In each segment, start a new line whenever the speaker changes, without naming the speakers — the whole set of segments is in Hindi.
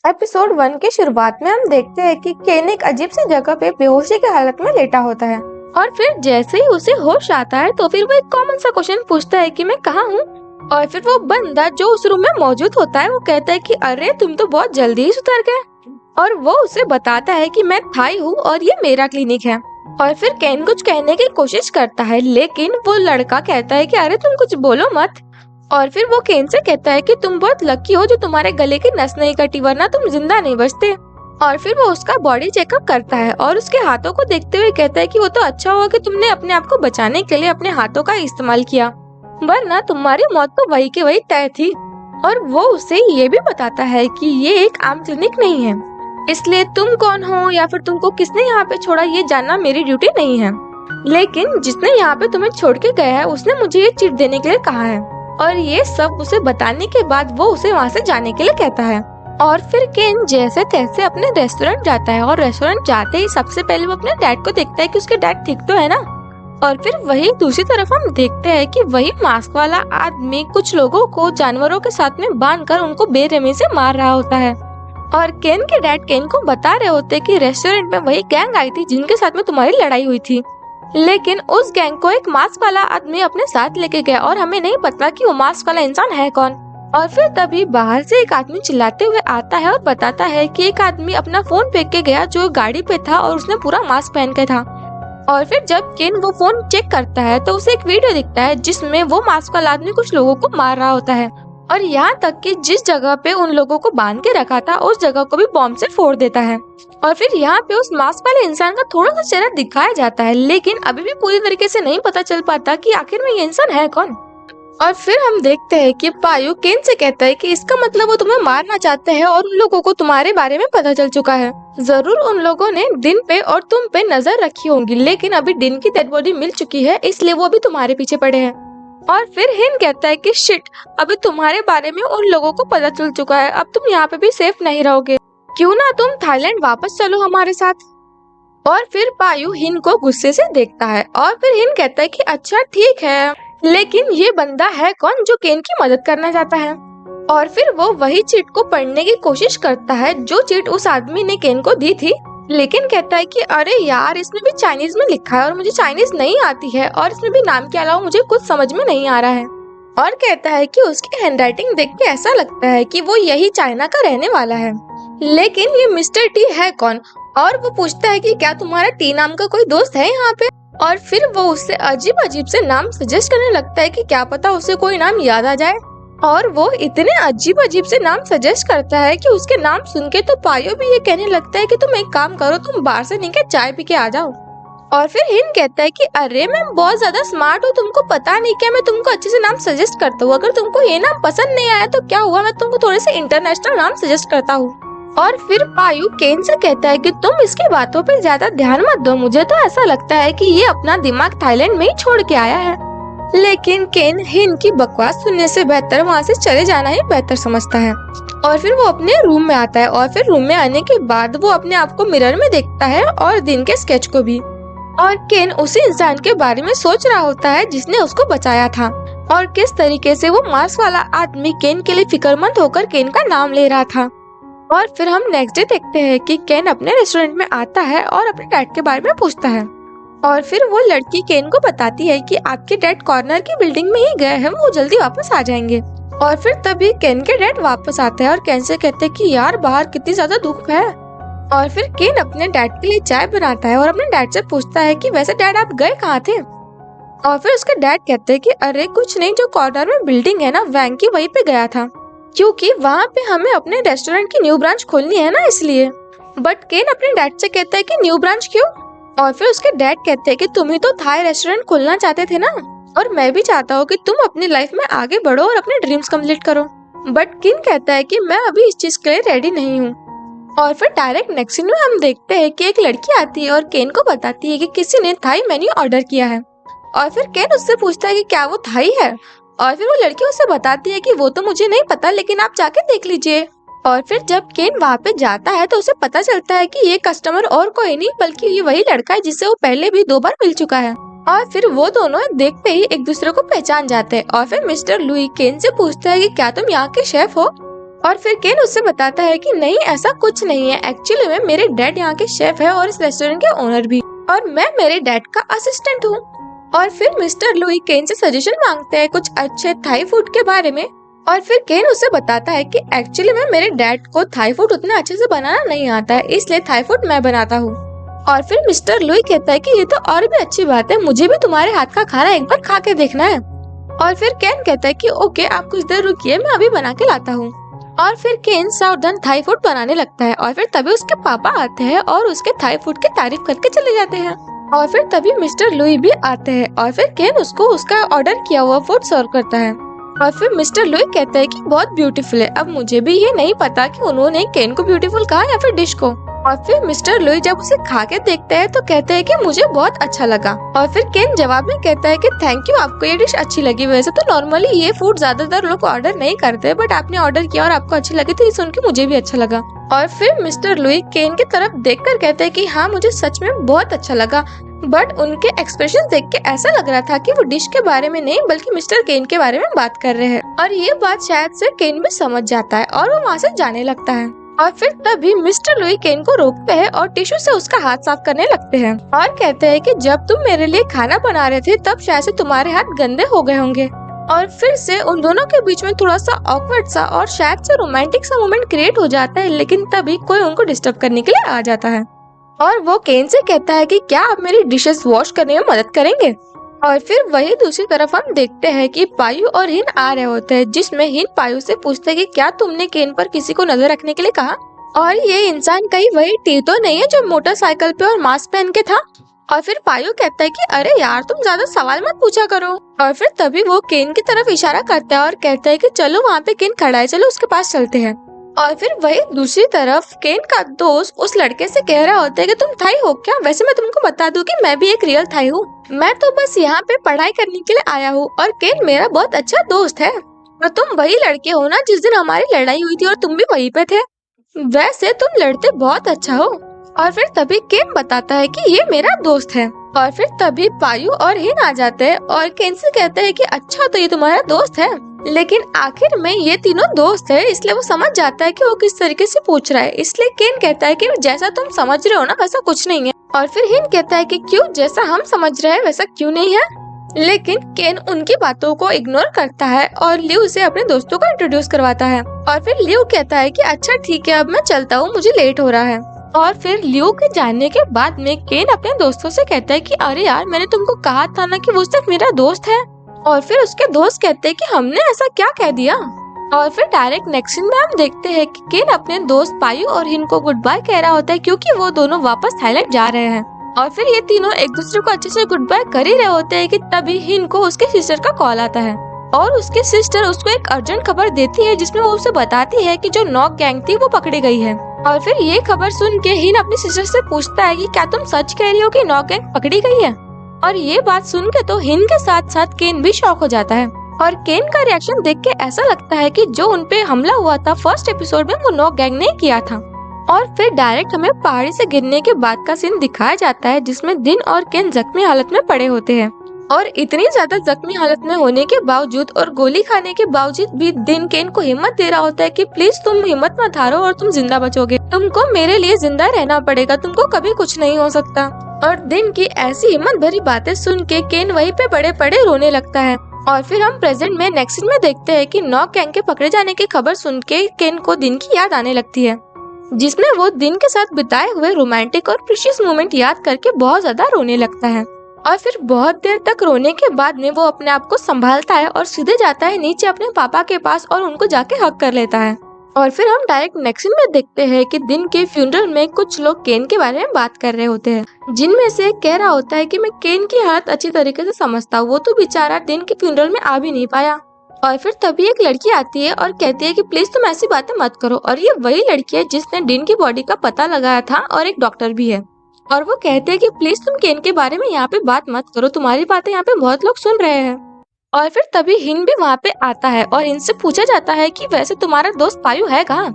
एपिसोड 1 की शुरुआत में हम देखते हैं कि केन एक अजीब सी जगह पे बेहोशी की हालत में लेटा होता है और फिर जैसे ही उसे होश आता है तो फिर वो एक कॉमन सा क्वेश्चन पूछता है कि मैं कहाँ हूँ। और फिर वो बंदा जो उस रूम में मौजूद होता है वो कहता है कि अरे तुम तो बहुत जल्दी ही सुधर गए। और वो उसे बताता है कि मैं थाई हूँ और ये मेरा क्लिनिक है। और फिर केन कुछ कहने की कोशिश करता है लेकिन वो लड़का कहता है कि अरे तुम कुछ बोलो मत। और फिर वो केन से कहता है कि तुम बहुत लकी हो जो तुम्हारे गले की नस नहीं कटी वरना तुम जिंदा नहीं बचते। और फिर वो उसका बॉडी चेकअप करता है और उसके हाथों को देखते हुए कहता है कि वो तो अच्छा हुआ कि तुमने अपने आप को बचाने के लिए अपने हाथों का इस्तेमाल किया, वरना तुम्हारी मौत तो वही की वही तय थी। और वो उसे ये भी बताता है कि ये एक आम क्लिनिक नहीं है, इसलिए तुम कौन हो या फिर तुमको किसने यहाँ पे छोड़ा ये जानना मेरी ड्यूटी नहीं है, लेकिन जिसने यहाँ पे तुम्हें छोड़ के गया है उसने मुझे ये चिट देने के लिए कहा है। और ये सब उसे बताने के बाद वो उसे वहाँ से जाने के लिए कहता है। और फिर केन जैसे तैसे अपने रेस्टोरेंट जाता है और रेस्टोरेंट जाते ही सबसे पहले वो अपने डैड को देखता है कि उसके डैड ठीक तो है ना। और फिर वही दूसरी तरफ हम देखते हैं कि वही मास्क वाला आदमी कुछ लोगों को जानवरों के साथ में बांधकर उनको बेरहमी से मार रहा होता है। और केन के डैड केन को बता रहे होते कि रेस्टोरेंट में वही गैंग आई थी जिनके साथ में तुम्हारी लड़ाई हुई थी, लेकिन उस गैंग को एक मास्क वाला आदमी अपने साथ लेके गया और हमें नहीं पता कि वो मास्क वाला इंसान है कौन। और फिर तभी बाहर से एक आदमी चिल्लाते हुए आता है और बताता है कि एक आदमी अपना फोन फेंक के गया जो गाड़ी पे था और उसने पूरा मास्क पहन के था। और फिर जब केन वो फोन चेक करता है तो उसे एक वीडियो दिखता है जिसमें वो मास्क वाला आदमी कुछ लोगों को मार रहा होता है और यहाँ तक कि जिस जगह पे उन लोगों को बांध के रखा था उस जगह को भी बॉम्ब से फोड़ देता है। और फिर यहाँ पे उस मास्क वाले इंसान का थोड़ा सा चेहरा दिखाया जाता है लेकिन अभी भी पूरी तरीके से नहीं पता चल पाता कि आखिर में ये इंसान है कौन। और फिर हम देखते हैं कि पायु केन से कहता है कि इसका मतलब वो तुम्हें मारना चाहते हैं और उन लोगों को तुम्हारे बारे में पता चल चुका है। जरूर उन लोगों ने दिन पे और तुम पे नजर रखी होंगी लेकिन अभी दिन की डेड बॉडी मिल चुकी है इसलिए वो अभी तुम्हारे पीछे पड़े हैं। और फिर हिन कहता है कि शिट, अभी तुम्हारे बारे में उन लोगों को पता चल चुका है, अब तुम यहाँ पे भी सेफ नहीं रहोगे, क्यों ना तुम थाईलैंड वापस चलो हमारे साथ। और फिर पायु हिन को गुस्से से देखता है और फिर हिन कहता है कि अच्छा ठीक है, लेकिन ये बंदा है कौन जो केन की मदद करना चाहता है। और फिर वो वही चिट को पढ़ने की कोशिश करता है जो चिट उस आदमी ने केन को दी थी, लेकिन कहता है कि अरे यार इसमें भी चाइनीज में लिखा है और मुझे चाइनीज नहीं आती है और इसमें भी नाम के अलावा मुझे कुछ समझ में नहीं आ रहा है। और कहता है कि उसकी हैंडराइटिंग देख के ऐसा लगता है कि वो यही चाइना का रहने वाला है, लेकिन ये मिस्टर टी है कौन। और वो पूछता है कि क्या तुम्हारा टी नाम का कोई दोस्त है यहाँ पे। और फिर वो उससे अजीब अजीब से नाम सजेस्ट करने लगता है कि क्या पता उसे कोई नाम याद आ जाए। और वो इतने अजीब अजीब से नाम सजेस्ट करता है कि उसके नाम सुन के तो पायो भी ये कहने लगता है कि तुम एक काम करो, तुम बाहर से निकल चाय पी के आ जाओ। और फिर हिन कहता है कि अरे मैं बहुत ज्यादा स्मार्ट हूँ, तुमको पता नहीं क्या, मैं तुमको अच्छे से नाम सजेस्ट करता हूँ, अगर तुमको ये नाम पसंद नहीं आया तो क्या हुआ, मैं तुमको थोड़े से इंटरनेशनल नाम सजेस्ट करता हूँ। और फिर पायु केन से कहता है कि तुम इसकी बातों पे ज्यादा ध्यान मत दो, मुझे तो ऐसा लगता है कि ये अपना दिमाग थाईलैंड में ही छोड़ के आया है। लेकिन केन हिन की बकवास सुनने से बेहतर वहाँ से चले जाना ही बेहतर समझता है। और फिर वो अपने रूम में आता है और फिर रूम में आने के बाद वो अपने आप को मिरर में देखता है और दिन के स्केच को भी। और केन उसी इंसान के बारे में सोच रहा होता है जिसने उसको बचाया था और किस तरीके से वो मास्क वाला आदमी केन के लिए फिक्रमंद होकर केन का नाम ले रहा था। और फिर हम नेक्स्ट डे देखते हैं कि केन अपने रेस्टोरेंट में आता है और अपने डैड के बारे में पूछता है। और फिर वो लड़की केन को बताती है कि आपके डैड कॉर्नर की बिल्डिंग में ही गए हैं, वो जल्दी वापस आ जाएंगे। और फिर तभी केन के डैड वापस आते हैं और केन से कहते हैं कि यार बाहर कितनी ज्यादा धूप है। और फिर केन अपने डैड के लिए चाय बनाता है और अपने डैड से पूछता है कि वैसे डैड आप गए कहाँ थे। और फिर उसके डैड कहते हैं कि अरे कुछ नहीं, जो कॉर्नर में बिल्डिंग है ना वैंग की, वहीं पे गया था, क्योंकि वहाँ पे हमें अपने रेस्टोरेंट की न्यू ब्रांच खोलनी है ना इसलिए। बट केन अपने डैड से कहता है कि न्यू ब्रांच क्यों। और फिर उसके डैड कहते हैं कि तुम ही तो थाई रेस्टोरेंट खोलना चाहते थे ना, और मैं भी चाहता हूँ कि तुम अपनी लाइफ में आगे बढ़ो और अपने ड्रीम्स कंप्लीट करो। बट केन कहता है कि मैं अभी इस चीज के लिए रेडी नहीं हूँ। और फिर डायरेक्ट नेक्स्ट सीन में हम देखते हैं कि एक लड़की आती है और केन को बताती है कि किसी ने थाई मेन्यू ऑर्डर किया है। और फिर केन उससे पूछता है कि क्या वो थाई है। और फिर वो लड़की उसे बताती है कि वो तो मुझे नहीं पता, लेकिन आप जाके देख लीजिए। और फिर जब केन वहाँ पे जाता है तो उसे पता चलता है कि ये कस्टमर और कोई नहीं बल्कि ये वही लड़का है जिससे वो पहले भी 2 बार मिल चुका है। और फिर वो दोनों देखते ही एक दूसरे को पहचान जाते हैं। और फिर मिस्टर लुई केन से पूछता है कि क्या तुम यहाँ के शेफ हो। और फिर केन उससे बताता है कि नहीं, ऐसा कुछ नहीं है, एक्चुअली में मेरे डैड यहाँ के शेफ है और इस रेस्टोरेंट के ओनर भी, और मैं मेरे डैड का असिस्टेंट हूँ। और फिर मिस्टर लुई केन से सजेशन मांगते हैं कुछ अच्छे थाई फूड के बारे में, और फिर केन उसे बताता है कि एक्चुअली में मेरे डैड को थाई फूड उतना अच्छे से बनाना नहीं आता है, इसलिए थाई फूड मैं बनाता हूँ। और फिर मिस्टर लुई कहता है कि ये तो और भी अच्छी बात है, मुझे भी तुम्हारे हाथ का खाना एक बार खा के देखना है। और फिर केन कहता है कि ओके, आप कुछ देर रुकिए, मैं अभी बना के लाता हूँ। और फिर केन साउदर्न थाई फूड बनाने लगता है, और फिर तभी उसके पापा आते हैं और उसके थाई फूड की तारीफ करके चले जाते हैं। और फिर तभी मिस्टर लुई भी आते हैं, और फिर केन उसको उसका ऑर्डर किया हुआ फूड सर्व करता है। और फिर मिस्टर लुई कहता है कि बहुत ब्यूटीफुल है। अब मुझे भी ये नहीं पता कि उन्होंने केन को ब्यूटीफुल कहा या फिर डिश को। और फिर मिस्टर लुई जब उसे खा के देखते हैं तो कहते हैं कि मुझे बहुत अच्छा लगा। और फिर केन जवाब में कहता है कि थैंक यू, आपको ये डिश अच्छी लगी। वैसे तो नॉर्मली ये फूड ज्यादातर लोग ऑर्डर नहीं करते, बट आपने ऑर्डर किया और आपको अच्छी लगी तो ये सुन के मुझे भी अच्छा लगा। और फिर मिस्टर लुई केन की तरफ देखकर कहते हैं कि हाँ, मुझे सच में बहुत अच्छा लगा, बट उनके एक्सप्रेशन देख के ऐसा लग रहा था कि वो डिश के बारे में नहीं बल्कि मिस्टर केन के बारे में बात कर रहे हैं। और ये बात शायद से केन भी समझ जाता है और वो वहाँ से जाने लगता है। और फिर तभी मिस्टर लुई केन को रोकते हैं और टिश्यू से उसका हाथ साफ करने लगते हैं और कहते हैं कि जब तुम मेरे लिए खाना बना रहे थे तब शायद से तुम्हारे हाथ गंदे हो गए होंगे। और फिर से उन दोनों के बीच में थोड़ा सा ऑकवर्ड सा और शायद से रोमांटिक सा मोमेंट क्रिएट हो जाता है, लेकिन तभी कोई उनको डिस्टर्ब करने के लिए आ जाता है और वो केन से कहता है कि क्या आप मेरी डिशेस वॉश करने में मदद करेंगे। और फिर वही दूसरी तरफ हम देखते हैं कि पायु और हिन आ रहे होते हैं, जिसमें हिन पायु से पूछते हैं कि क्या तुमने केन पर किसी को नजर रखने के लिए कहा, और ये इंसान कहीं वही टी तो नहीं है जो मोटरसाइकिल पे और मास्क पहन के था। और फिर पायु कहता है कि अरे यार, तुम ज्यादा सवाल मत पूछा करो। और फिर तभी वो केन की तरफ इशारा करता है और कहता है कि चलो वहाँ पे केन खड़ा है, चलो उसके पास चलते हैं। और फिर वही दूसरी तरफ केन का दोस्त उस लड़के से कह रहा होता है कि तुम थाई हो क्या? वैसे मैं तुमको बता दूं कि मैं भी एक रियल थाई हूँ, मैं तो बस यहाँ पे पढ़ाई करने के लिए आया हूँ और केन मेरा बहुत अच्छा दोस्त है। और तुम वही लड़के हो ना जिस दिन हमारी लड़ाई हुई थी और तुम भी वहीं पे थे, वैसे तुम लड़ते बहुत अच्छा हो। और फिर तभी केन बताता है कि ये मेरा दोस्त है। और फिर तभी पायु और हिन आ जाते हैं और केन से कहते हैं कि अच्छा, तो ये तुम्हारा दोस्त है। लेकिन आखिर में ये तीनों दोस्त है, इसलिए वो समझ जाता है कि वो किस तरीके से पूछ रहा है। इसलिए केन कहता है कि जैसा तुम समझ रहे हो ना वैसा कुछ नहीं है। और फिर हिन कहता है कि क्यों, जैसा हम समझ रहे हैं वैसा क्यों नहीं है। लेकिन केन उनकी बातों को इग्नोर करता है और लियो उसे अपने दोस्तों को इंट्रोड्यूस करवाता है। और फिर लियो कहता है कि अच्छा ठीक है, अब मैं चलता हूँ, मुझे लेट हो रहा है। और फिर लियो के जाने के बाद में केन अपने दोस्तों से कहता है कि अरे यार, मैंने तुमको कहा था ना कि वो सिर्फ मेरा दोस्त है। और फिर उसके दोस्त कहते हैं कि हमने ऐसा क्या कह दिया। और फिर डायरेक्ट नेक्स्ट सीन में हम देखते हैं कि केन अपने दोस्त पायु और हिन को गुड बाय कह रहा होता है, क्योंकि वो दोनों वापस थाईलैंड जा रहे हैं। और फिर ये तीनों एक दूसरे को अच्छे से गुड बाय कर ही रहे होते हैं कि तभी हिन को उसके सिस्टर का कॉल आता है और उसकी सिस्टर उसको एक अर्जेंट खबर देती है, जिसमें वो उसे बताती है कि जो नॉक गैंग थी वो पकड़ी गई है। और फिर ये खबर सुन के हिन अपनी सिस्टर से पूछता है कि क्या तुम सच कह रही हो कि नॉक गैंग पकड़ी गई है। और ये बात सुन के तो हिन के साथ साथ केन भी शॉक हो जाता है। और केन का रिएक्शन देख के ऐसा लगता है कि जो उनपे हमला हुआ था फर्स्ट एपिसोड में वो नॉक गैंग ने किया था। और फिर डायरेक्ट हमें पहाड़ी से गिरने के बाद का सीन दिखाया जाता है, जिसमें दिन और केन जख्मी हालत में पड़े होते हैं। और इतनी ज्यादा जख्मी हालत में होने के बावजूद और गोली खाने के बावजूद भी दिन केन को हिम्मत दे रहा होता है कि प्लीज तुम हिम्मत मत हारो और तुम जिंदा बचोगे, तुमको मेरे लिए जिंदा रहना पड़ेगा, तुमको कभी कुछ नहीं हो सकता। और दिन की ऐसी हिम्मत भरी बातें सुन के केन वहीं पे पड़े पड़े रोने लगता है। और फिर हम प्रेजेंट में नेक्स्ट सीन में देखते हैं कि नॉक गैंग के पकड़े जाने की खबर सुन के केन को दिन की याद आने लगती है, जिसमें वो दिन के साथ बिताए हुए रोमांटिक और प्रीशियस मोमेंट याद करके बहुत ज्यादा रोने लगता है। और फिर बहुत देर तक रोने के बाद में वो अपने आप को संभालता है और सीधे जाता है नीचे अपने पापा के पास और उनको जाके हग कर लेता है। और फिर हम डायरेक्ट नेक्स्ट सीन में देखते हैं कि दिन के फ्यूनरल में कुछ लोग केन के बारे में बात कर रहे होते हैं, जिनमें से एक कह रहा होता है कि मैं केन की हालत अच्छी तरीके से समझता हूँ, वो तो बेचारा दिन के फ्यूनरल में आ भी नहीं पाया। और फिर तभी एक लड़की आती है और कहती है कि प्लीज तुम ऐसी बातें मत करो। और ये वही लड़की है जिसने डिन की बॉडी का पता लगाया था और एक डॉक्टर भी है। और वो कहते हैं कि प्लीज तुम केन के बारे में यहाँ पे बात मत करो, तुम्हारी बातें यहाँ पे बहुत लोग सुन रहे हैं। और फिर तभी हिन भी वहाँ पे आता है और इनसे पूछा जाता है कि वैसे तुम्हारा दोस्त पायु है कहाँ।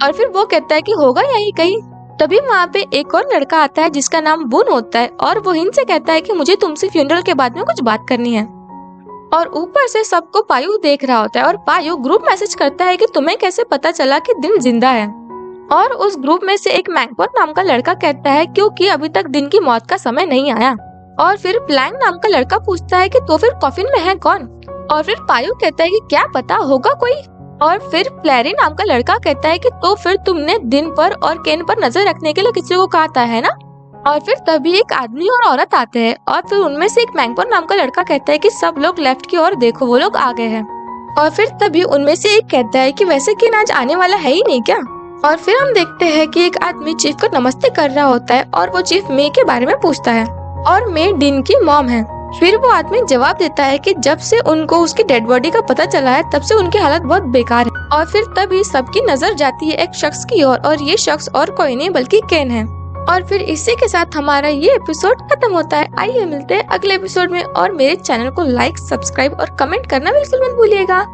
और फिर वो कहता है कि होगा यहीं कहीं। तभी वहाँ पे एक और लड़का आता है जिसका नाम बुन होता है और वो हिन से कहता है कि मुझे तुमसे फ्यूनरल के बाद में कुछ बात करनी है। और ऊपर से सबको पायु देख रहा होता है और पायु ग्रुप मैसेज करता है कि तुम्हें कैसे पता चला कि दिन जिंदा है। और उस ग्रुप में से एक मैंगपोन नाम का लड़का कहता है क्योंकि अभी तक दिन की मौत का समय नहीं आया। और फिर प्लैंग नाम का लड़का पूछता है कि तो फिर कॉफिन में है कौन? और फिर पायु कहता है कि क्या पता होगा कोई। और फिर प्लेरी नाम का लड़का कहता है कि तो फिर तुमने दिन पर और केन पर नजर रखने के लिए किसी को कहा था, है ना? और फिर तभी एक आदमी और औरत आते हैं और फिर उनमें से एक मैंगपोन नाम का लड़का कहता है कि सब लोग लेफ्ट की ओर देखो, वो लोग आ गए हैं। और फिर तभी उनमें से एक कहता है कि वैसे केन आज आने वाला है ही नहीं क्या? और फिर हम देखते हैं कि एक आदमी चीफ को नमस्ते कर रहा होता है और वो चीफ मे के बारे में पूछता है और मे डिन की मॉम है। फिर वो आदमी जवाब देता है कि जब से उनको उसकी डेड बॉडी का पता चला है तब से उनकी हालत बहुत बेकार है। और फिर तभी सबकी नजर जाती है एक शख्स की ओर और ये शख्स और कोई नहीं बल्कि केन है। और फिर इसी के साथ हमारा ये एपिसोड खत्म होता है। आइए मिलते हैं अगले एपिसोड में और मेरे चैनल को लाइक, सब्सक्राइब और कमेंट करना बिल्कुल मत भूलिएगा।